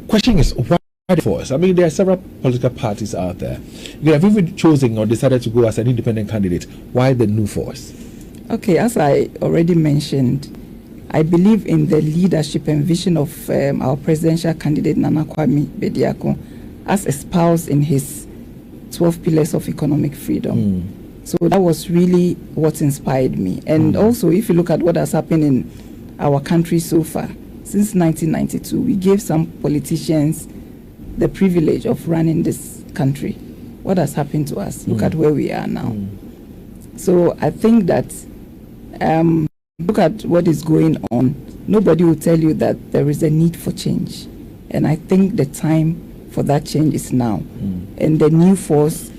question is, why the force? I mean, there are several political parties out there. You have even chosen or decided to go as an independent candidate. Why the new force? Okay, as I already mentioned, I believe in the leadership and vision of our presidential candidate, Nana Kwame Bediako, as espoused in his 12 pillars of economic freedom. So that was really what inspired me. And also, if you look at what has happened in our country so far, since 1992, we gave some politicians the privilege of running this country. What has happened to us? Look at where we are now. So I think that look at what is going on. Nobody will tell you that there is a need for change. And I think the time for that change is now. And the new force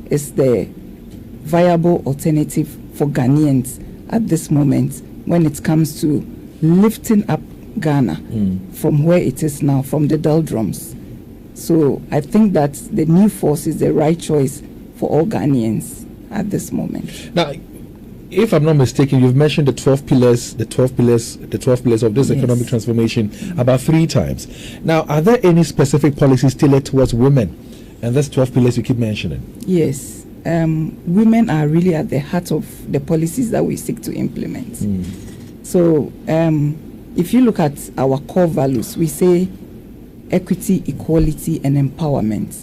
is the viable alternative for Ghanaians at this moment when it comes to lifting up Ghana from where it is now, from the doldrums. So I think that the new force is the right choice for all Ghanaians at this moment. Now, if I'm not mistaken, you've mentioned the 12 pillars of this economic transformation about 3 times. Now, are there any specific policies tailored towards women? And that's 12 pillars you keep mentioning. Yes. Women are really at the heart of the policies that we seek to implement. So if you look at our core values, we say equity, equality, and empowerment.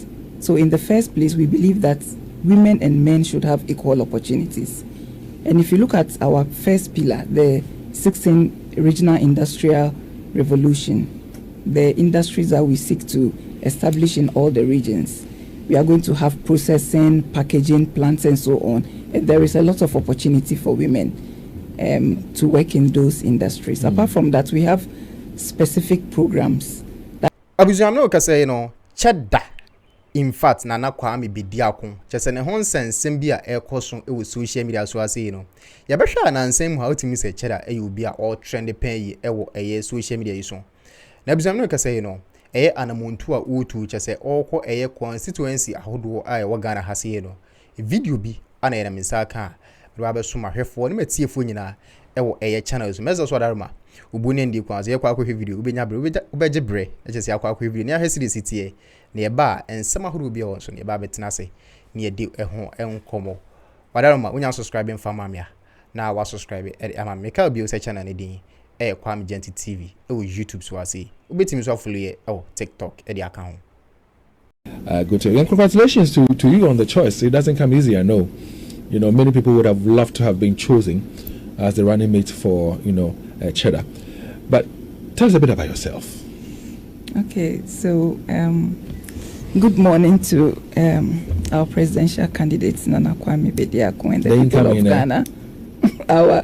So in the first place, we believe that women and men should have equal opportunities. And if you look at our first pillar, the 16th Regional Industrial Revolution, the industries that we seek to establish in all the regions, we are going to have processing, packaging, plants, and so on. And there is a lot of opportunity for women to work in those industries. Apart from that, we have specific programs. Cheddar. In fact, Nana Kwame Bediako, just an hon sense, Sembia air cosson, it was social media so I say, Yabasha and same how to miss a cheddar, a will be all trendy pay, a year social media so. Nabizano can say, a anamuntua utu, just say, all a constituency, a who I wagana hasino. A video be an enemy saka, rather summa her for me, see funina, a channels, Mezzos Wadarma. Ubuni ndi kwanza ya kwa video ubeje bre eche se akwa video ne ahesi city ne ba ensema huru bi won so ne ba betina se ne de eho enkomo wadaroma unya subscribe mfama amia na wa subscribe ama meka bi o se channel ne din Kwame Genti TV YouTube so ase ubetimi so follow ye TikTok de aka ho. Good to you. And congratulations to you on the choice. It doesn't come easy, I know. You know, many people would have loved to have been chosen as the running mate for, Cheddar. But tell us a bit about yourself. Okay, so good morning to our presidential candidates, Nana Kwame Bediako and the people of Ghana. Our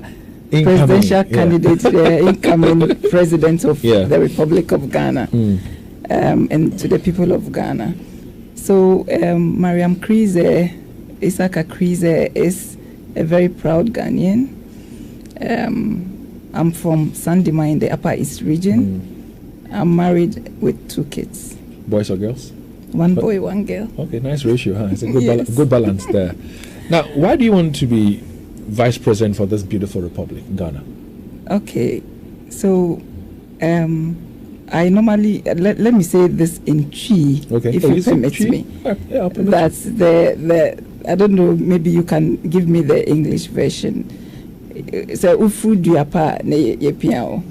presidential candidate, the incoming president of the Republic of Ghana, and to the people of Ghana. So Mariam Krize, Isaka Krize is a very proud Ghanaian. I'm from Sandima in the Upper East region. I'm married with 2 kids. Boys or girls? 1 boy, 1 girl. Okay, nice ratio, huh? It's a good, good balance there. Now, why do you want to be vice president for this beautiful republic, Ghana? Okay, so I normally, let me say this in Chi, if you permit me. Yeah, That's the I don't know, maybe you can give me the English version. So ufu duapa ne yepiao.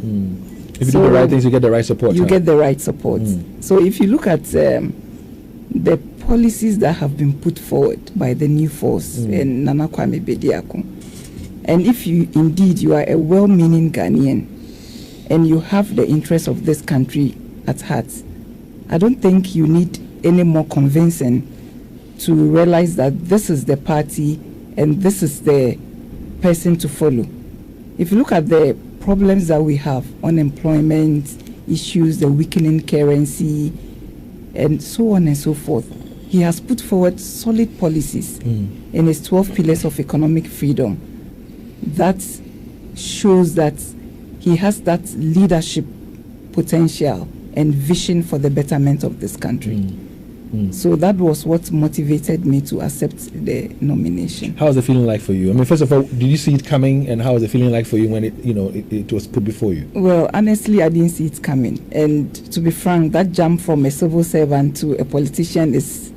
If you do the right things, you get the right support. You get the right support. So if you look at the policies that have been put forward by the new force and Nana Kwame Bediako, and if you are a well-meaning Ghanaian and you have the interest of this country at heart, I don't think you need any more convincing to realize that this is the party and this is the person to follow. If you look at the problems that we have, unemployment issues, the weakening currency, and so on and so forth, he has put forward solid policies in his 12 pillars of economic freedom that shows that he has that leadership potential and vision for the betterment of this country. So that was what motivated me to accept the nomination. How was the feeling like for you? I mean, first of all, did you see it coming, and how was the feeling like for you when it was put before you? Well, honestly, I didn't see it coming. And to be frank, that jump from a civil servant to a politician is,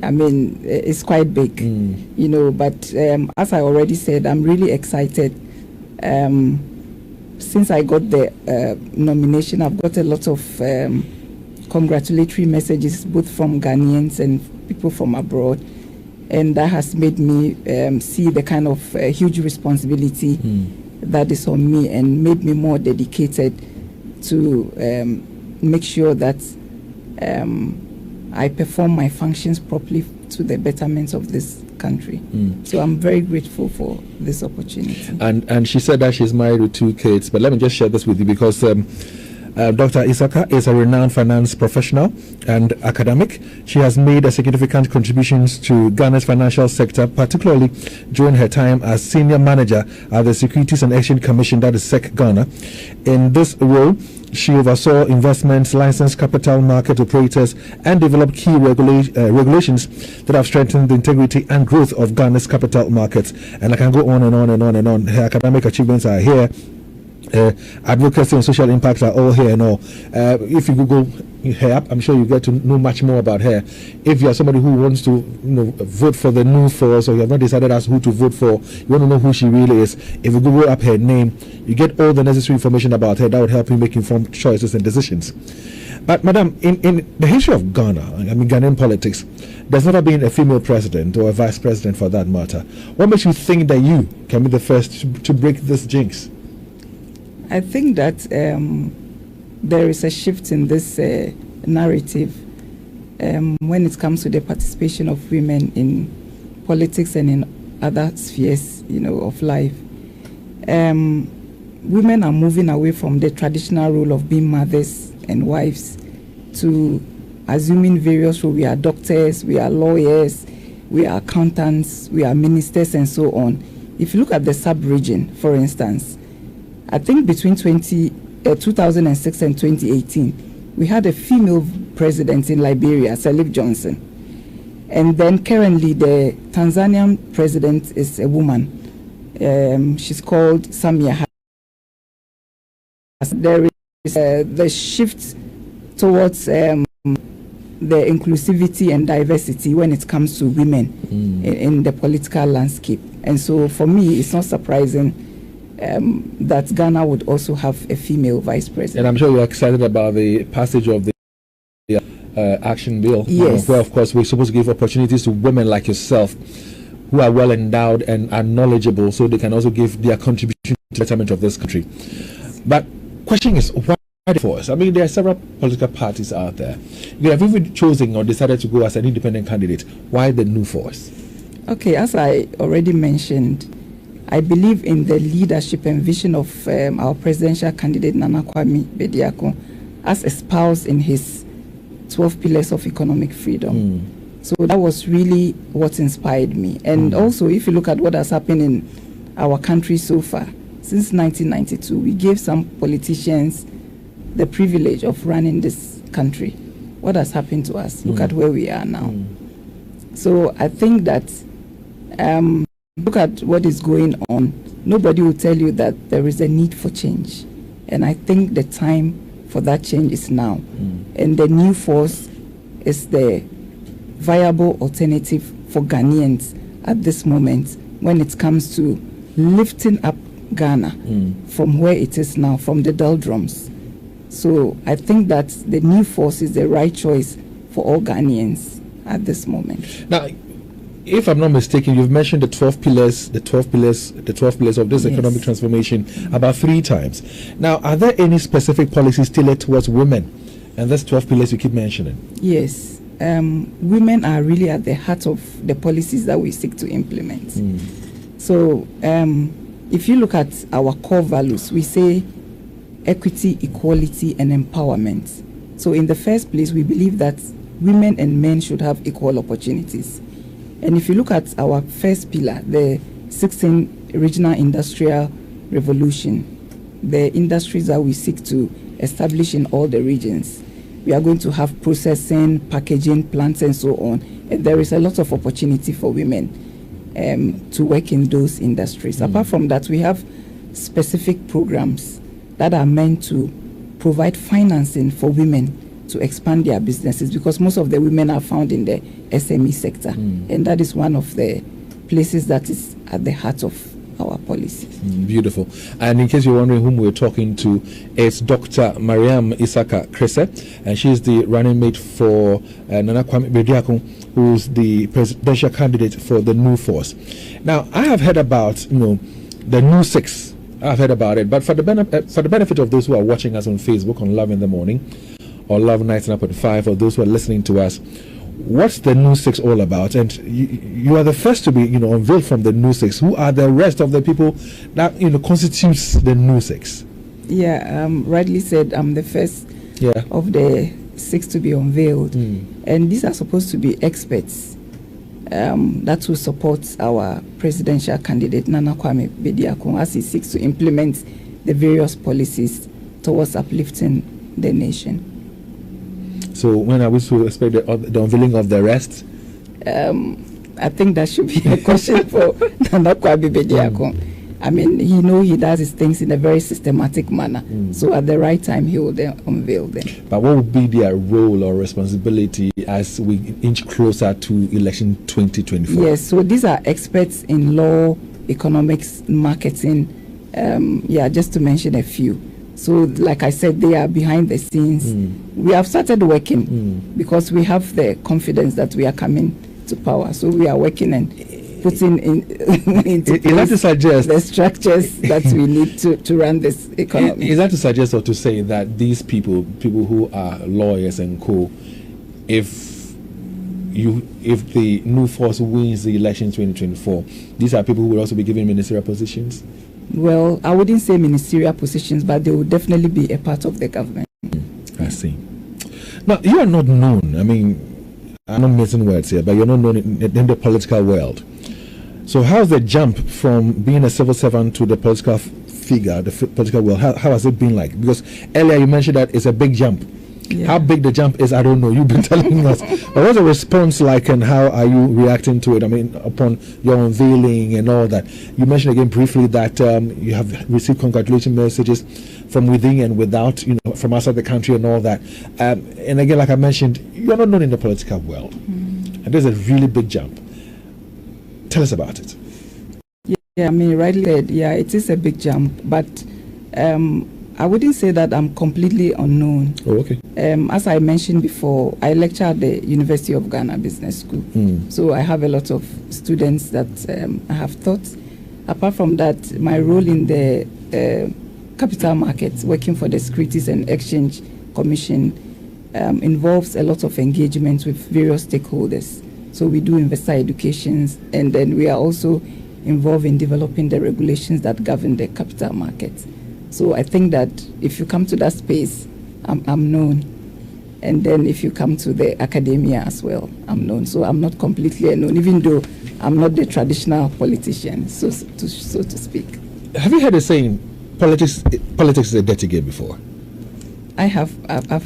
it's quite big, But as I already said, I'm really excited. Since I got the nomination, I've got a lot of congratulatory messages, both from Ghanaians and people from abroad, and that has made me see the kind of huge responsibility that is on me, and made me more dedicated to make sure that I perform my functions properly to the betterment of this country. So I'm very grateful for this opportunity. And she said that she's married with 2 kids, but let me just share this with you because Dr. Isaka is a renowned finance professional and academic. She has made a significant contributions to Ghana's financial sector, particularly during her time as senior manager at the Securities and Exchange Commission, that is SEC Ghana. In this role, she oversaw investments, licensed capital market operators, and developed key regulations that have strengthened the integrity and growth of Ghana's capital markets. And I can go on and on and on and on. Her academic achievements are here. Advocacy and social impacts are all here and all. If you Google her up, I'm sure you get to know much more about her. If you are somebody who wants to vote for the new force, or you have not decided as who to vote for, you want to know who she really is, if you Google up her name, you get all the necessary information about her that would help you make informed choices and decisions. But madam, in the history of Ghana, Ghanaian politics, there's never been a female president or a vice president for that matter. What makes you think that you can be the first to break this jinx? I think that there is a shift in this narrative when it comes to the participation of women in politics and in other spheres, of life. Women are moving away from the traditional role of being mothers and wives to assuming various roles. We are doctors, we are lawyers, we are accountants, we are ministers, and so on. If you look at the sub-region, for instance, I think between 2006 and 2018, we had a female president in Liberia, Salif Johnson. And then currently the Tanzanian president is a woman. She's called Samia. There is the shift towards the inclusivity and diversity when it comes to women in the political landscape. And so for me, it's not surprising that Ghana would also have a female vice president. And I'm sure you're excited about the passage of the action bill. Yes. Where, of course, we're supposed to give opportunities to women like yourself who are well endowed and are knowledgeable, so they can also give their contribution to the betterment of this country. But question is, why the force? There are several political parties out there. You have even chosen or decided to go as an independent candidate. Why the new force? Okay, as I already mentioned, I believe in the leadership and vision of our presidential candidate, Nana Kwame Bediako, as espoused in his 12 pillars of economic freedom. So that was really what inspired me. And also, if you look at what has happened in our country so far, since 1992, we gave some politicians the privilege of running this country. What has happened to us? Look at where we are now. So I think that look at what is going on. Nobody will tell you that there is a need for change. And I think the time for that change is now. And the new force is the viable alternative for Ghanaians at this moment when it comes to lifting up Ghana from where it is now, from the doldrums. So I think that the new force is the right choice for all Ghanaians at this moment. Now, if I'm not mistaken, you've mentioned the 12 pillars of this economic transformation about 3 times. Now, are there any specific policies tailored towards women? And that's 12 pillars you keep mentioning. Yes. Women are really at the heart of the policies that we seek to implement. So, if you look at our core values, we say equity, equality, and empowerment. So, in the first place, we believe that women and men should have equal opportunities. And if you look at our first pillar, the 16th Regional Industrial Revolution, the industries that we seek to establish in all the regions, We are going to have processing, packaging plants, and so on. And there is a lot of opportunity for women to work in those industries. Apart from that, we have specific programs that are meant to provide financing for women to expand their businesses, because most of the women are found in the SME sector. And that is one of the places that is at the heart of our policies. Beautiful. And in case you're wondering whom we're talking to, it's Dr. Mariam Isaka Krese, and she's the running mate for Nana Kwame Bediako, who's the presidential candidate for the New Force. Now, I have heard about, the New Six. I've heard about it, but for the benefit of those who are watching us on Facebook on Love in the Morning or Love 99.5, or those who are listening to us, what's the New Six all about? And you are the first to be, unveiled from the New Six. Who are the rest of the people that constitutes the New Six? Yeah, rightly said. I'm the first of the six to be unveiled, and these are supposed to be experts that will support our presidential candidate Nana Kwame Bediako as he seeks to implement the various policies towards uplifting the nation. So when are we to expect the unveiling of the rest? I think that should be a question for Nana Kwame Bediako. I mean, he does his things in a very systematic manner. So at the right time, he will then unveil them. But what would be their role or responsibility as we inch closer to election 2024? Yes, so these are experts in law, economics, marketing, just to mention a few. So like I said, they are behind the scenes. We have started working because we have the confidence that we are coming to power. So we are working and putting into place the structures that we need to run this economy. Is that to suggest or to say that these people who are lawyers and co, if the New Force wins the election 2024, these are people who will also be given ministerial positions? Well, I wouldn't say ministerial positions, but they will definitely be a part of the government. I see. Now, you are not known. I mean, I'm not missing words here, but you're not known in the political world. So how's the jump from being a civil servant to the political figure, the political world? How has it been like? Because earlier you mentioned that it's a big jump. Yeah. How big the jump is, I don't know. You've been telling us. But what's the response like, and how are you reacting to it? I mean, upon your unveiling and all that. You mentioned again briefly that you have received congratulation messages from within and without, from outside the country and all that. And again, like I mentioned, you're not known in the political world. And there's a really big jump. Tell us about it. Yeah, I mean, rightly said, it is a big jump, but I wouldn't say that I'm completely unknown. Oh, okay. As I mentioned before, I lecture at the University of Ghana Business School. So I have a lot of students that I have taught. Apart from that, my role in the capital markets, working for the Securities and Exchange Commission, involves a lot of engagement with various stakeholders. So we do investor educations, and then we are also involved in developing the regulations that govern the capital markets. So I think that if you come to that space, I'm known. And then if you come to the academia as well, I'm known. So I'm not completely unknown, even though I'm not the traditional politician, so to speak. Have you heard a saying, politics is a dirty game before? I have.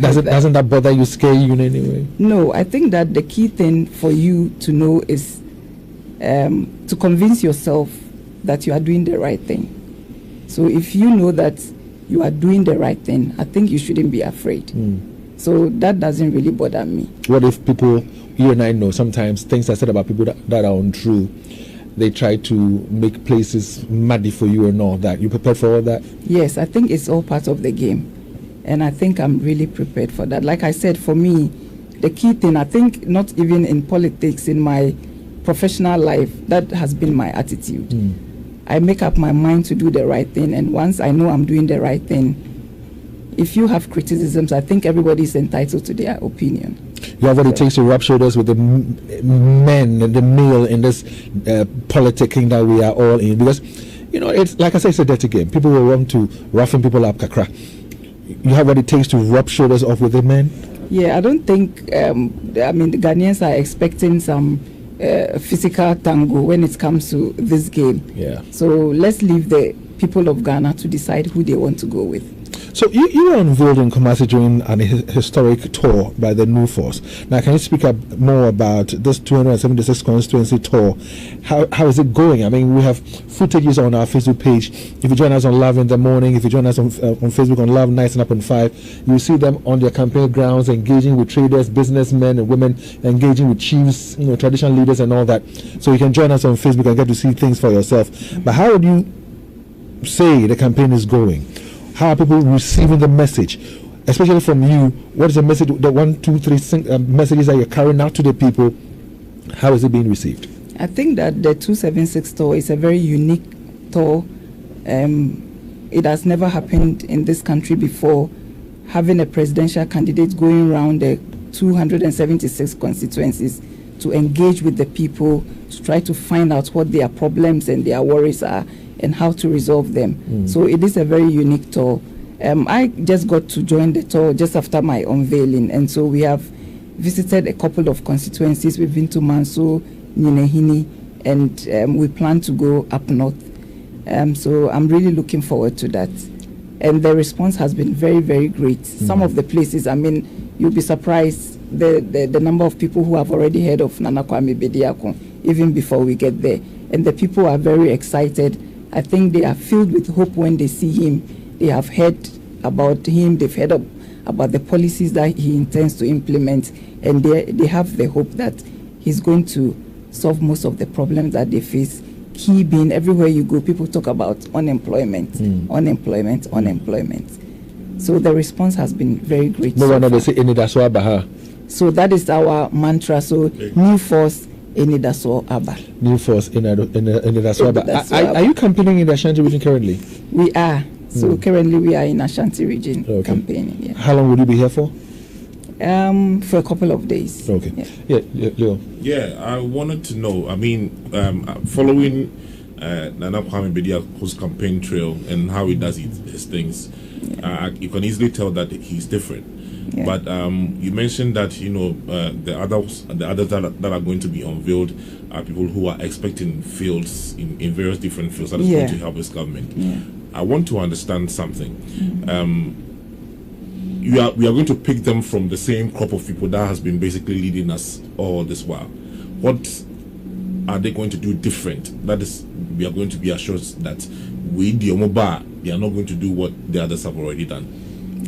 Doesn't that bother you, scare you in any way? No, I think that the key thing for you to know is to convince yourself that you are doing the right thing. So if you know that you are doing the right thing, I think you shouldn't be afraid. So that doesn't really bother me. What if people, you and I know sometimes things are said about people that are untrue, they try to make places muddy for you and all that. You prepared for all that? Yes, I think it's all part of the game. And I think I'm really prepared for that. Like I said, for me, the key thing, I think not even in politics, in my professional life, that has been my attitude. I make up my mind to do the right thing, and once I know I'm doing the right thing, if you have criticisms, I think everybody is entitled to their opinion. You have what it takes to rub shoulders with the men and the male in this politicking that we are all in, because it's like I say, it's a dirty game. People will want to roughen people up, kakra. You have what it takes to rub shoulders off with the men? Yeah, I don't think, the Ghanaians are expecting some physical tango when it comes to this game. Yeah. So let's leave the people of Ghana to decide who they want to go with. So you were unveiled in Kumasi during an historic tour by the New Force. Now, can you speak up more about this 276 constituency tour? How is it going? I mean, we have footages on our Facebook page. If you join us on Love in the Morning, if you join us on Facebook on Love Nights and Up on 5, you'll see them on their campaign grounds, engaging with traders, businessmen and women, engaging with chiefs, traditional leaders and all that. So you can join us on Facebook and get to see things for yourself. But how would you say the campaign is going? How are people receiving the message, especially from you? What is the message, the 1, 2, 3 messages that you're carrying out to the people? How is it being received? I think that the 276 tour is a very unique tour. It has never happened in this country before, having a presidential candidate going around the 276 constituencies to engage with the people, to try to find out what their problems and their worries are and how to resolve them. So it is a very unique tour. I just got to join the tour just after my unveiling, and so we have visited a couple of constituencies. We've been to Manso, Ninehini, and we plan to go up north. So I'm really looking forward to that. And the response has been very, very great. Some of the places, I mean, you'll be surprised the number of people who have already heard of Nana Kwame Bediako even before we get there. And the people are very excited. I think they are filled with hope when they see him. They have heard about him. They've heard about the policies that he intends to implement. And they have the hope that he's going to solve most of the problems that they face. Key being, everywhere you go, people talk about unemployment. So the response has been very great. So that is our mantra. So New Force, Enidaso Abal. New Force, Enidaso Abal. Are you campaigning in the Ashanti region currently? We are. So currently we are in Ashanti region campaigning. Yeah. How long will you be here for? For a couple of days. Okay. Yeah, Leo. Yeah, I wanted to know, I mean, following Nana Kwame Bediako's campaign trail and how he does his things, you can easily tell that he's different. Yeah. But you mentioned that the others that are going to be unveiled are people who are expecting fields in various different fields that is going to help his government. Yeah. I want to understand something. We are going to pick them from the same crop of people that has been basically leading us all this while. What are they going to do different? That is, we are going to be assured that we are not going to do what the others have already done.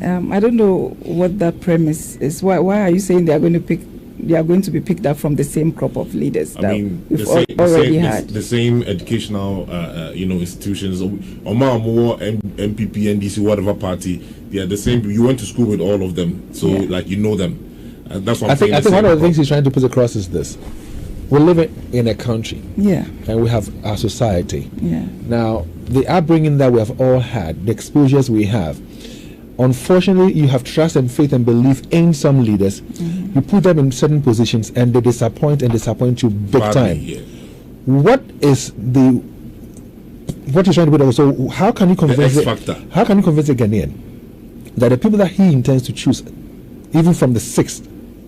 I don't know what that premise is. Why are you saying they are going to be picked up from the same crop of leaders that we've already had? The same educational institutions, MPP, NDC, whatever party, they are the same. You went to school with all of them, so you know them. That's what I think one of the things he's trying to put across is this: we live in a country, and we have our society. Now, the upbringing that we have all had, the exposures we have. Unfortunately, you have trust and faith and belief in some leaders. You put them in certain positions, and they disappoint you big time. What is what you're trying to put out? So, how can you convince a Ghanaian that the people that he intends to choose, even from the 6th,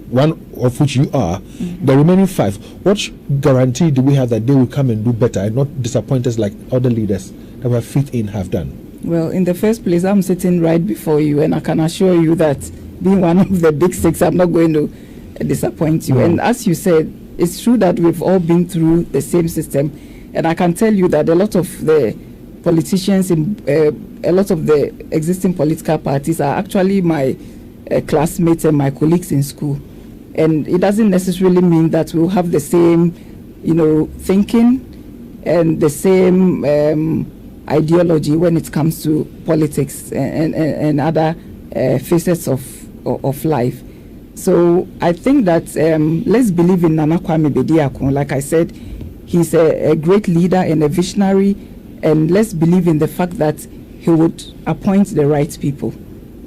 one of which you are, the remaining 5, what guarantee do we have that they will come and do better and not disappoint us like other leaders that we have faith in have done? Well, in the first place, I'm sitting right before you, and I can assure you that being one of the big 6, I'm not going to disappoint you. And as you said, it's true that we've all been through the same system, and I can tell you that a lot of the politicians in a lot of the existing political parties are actually my classmates and my colleagues in school. And it doesn't necessarily mean that we'll have the same, thinking and the same ideology when it comes to politics and other facets of life. So I think that let's believe in Nana Kwame Bediako. Like I said, he's a great leader and a visionary, and let's believe in the fact that he would appoint the right people.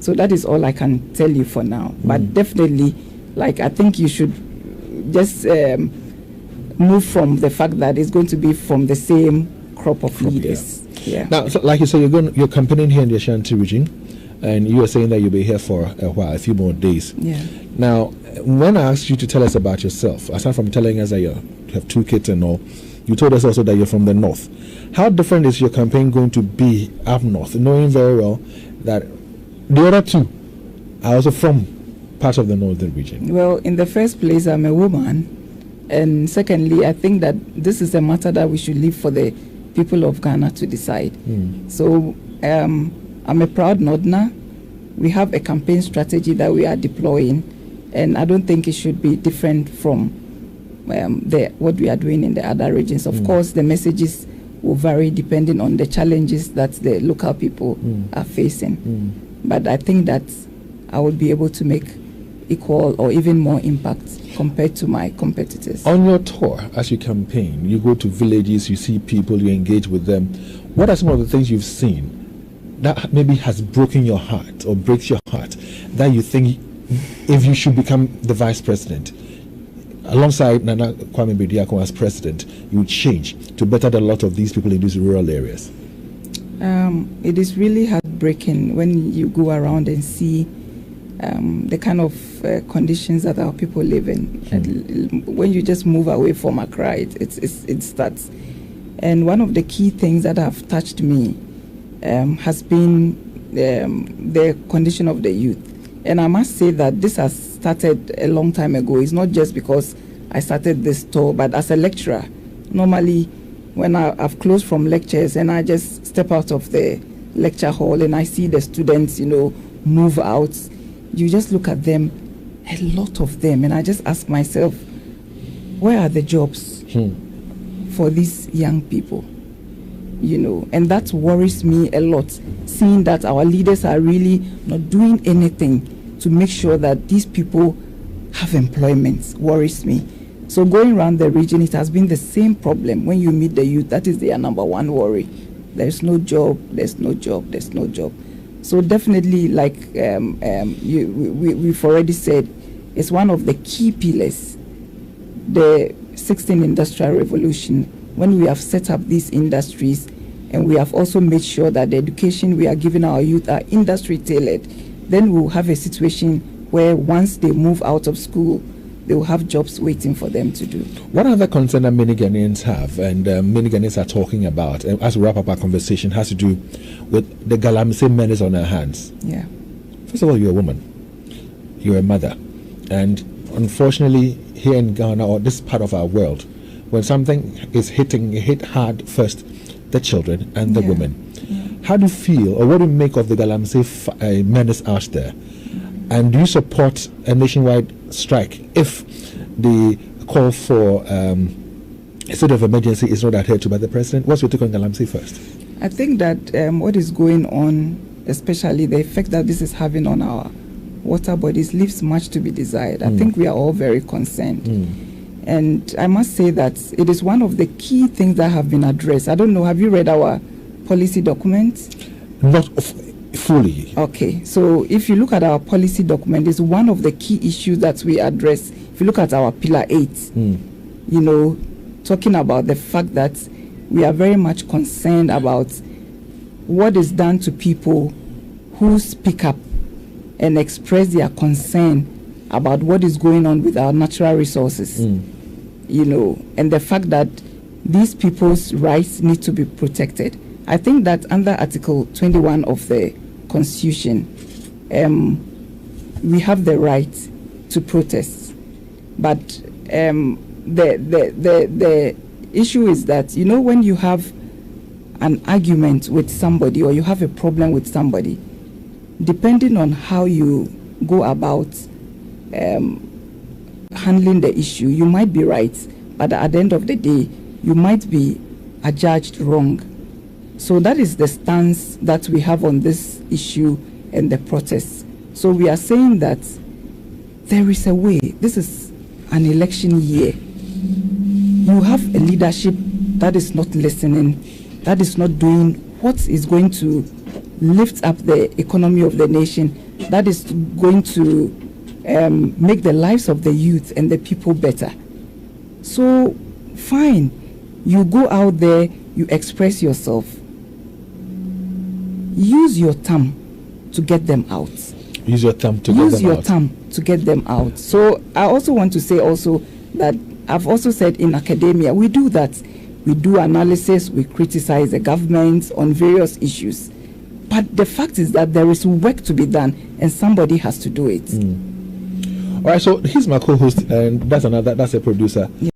So that is all I can tell you for now. But definitely, I think you should just move from the fact that it's going to be from the same crop of leaders. Yeah. Now, so like you said, you're campaigning here in the Ashanti region, and you are saying that you'll be here for a while, a few more days. Yeah. Now, when I asked you to tell us about yourself, aside from telling us that you have 2 kids and all, you told us also that you're from the north. How different is your campaign going to be up north, knowing very well that the other two are also from part of the northern region. Well, in the first place, I'm a woman. And secondly, I think that this is a matter that we should leave for the people of Ghana to decide. So I'm a proud Northerner. We have a campaign strategy that we are deploying, and I don't think it should be different from what we are doing in the other regions. Of course, the messages will vary depending on the challenges that the local people are facing. But I think that I will be able to make equal or even more impact compared to my competitors. On your tour, as you campaign, you go to villages, you see people, you engage with them. What are some of the things you've seen that maybe has broken your heart or breaks your heart, that you think if you should become the vice president, alongside Nana Kwame Bediako as president, you would change to better a lot of these people in these rural areas? It is really heartbreaking when you go around and see the kind of conditions that our people live in. And when you just move away from Accra, it starts. And one of the key things that have touched me has been the condition of the youth. And I must say that this has started a long time ago. It's not just because I started this tour, but as a lecturer, normally when I've closed from lectures and I just step out of the lecture hall and I see the students, move out, you just look at them, a lot of them, and I just ask myself, where are the jobs for these young people? And that worries me a lot, seeing that our leaders are really not doing anything to make sure that these people have employment. Worries me. So going around the region, it has been the same problem. When you meet the youth, that is their number one worry. There's no job, there's no job, there's no job. So definitely, like we've already said, it's one of the key pillars, the 16th Industrial Revolution, when we have set up these industries and we have also made sure that the education we are giving our youth are industry tailored, then we'll have a situation where once they move out of school, they will have jobs waiting for them to do. What other concern that many Ghanaians have and many Ghanaians are talking about, as we wrap up our conversation, has to do with the Galamsey menace on our hands? Yeah. First of all, you're a woman. You're a mother. And unfortunately, here in Ghana or this part of our world, when something is hitting, it hit hard first the children and the women. Yeah. How do you feel, or what do you make of the Galamsey menace out there? And do you support a nationwide strike if the call for a state of emergency is not adhered to by the president? What's your take on Galamsey first? I think that what is going on, especially the effect that this is having on our water bodies, leaves much to be desired. I think we are all very concerned. And I must say that it is one of the key things that have been addressed. I don't know, have you read our policy documents? Not fully. Okay, so if you look at our policy document, it's one of the key issues that we address. If you look at our Pillar 8, talking about the fact that we are very much concerned about what is done to people who speak up and express their concern about what is going on with our natural resources, and the fact that these people's rights need to be protected. I think that under Article 21 of the Constitution, we have the right to protest. But the issue is that, when you have an argument with somebody or you have a problem with somebody, depending on how you go about handling the issue, you might be right, but at the end of the day, you might be adjudged wrong. So that is the stance that we have on this issue and the protests. So we are saying that there is a way. This is an election year. You have a leadership that is not listening, that is not doing what is going to lift up the economy of the nation, that is going to make the lives of the youth and the people better. So, fine, you go out there, you express yourself. Use your tongue to get them out. Use your tongue to get them out. Use your tongue to get them out. So I also want to say also that I've also said in academia, we do that. We do analysis, we criticize the government on various issues. But the fact is that there is work to be done, and somebody has to do it. All right, so he's my co-host, and that's a producer.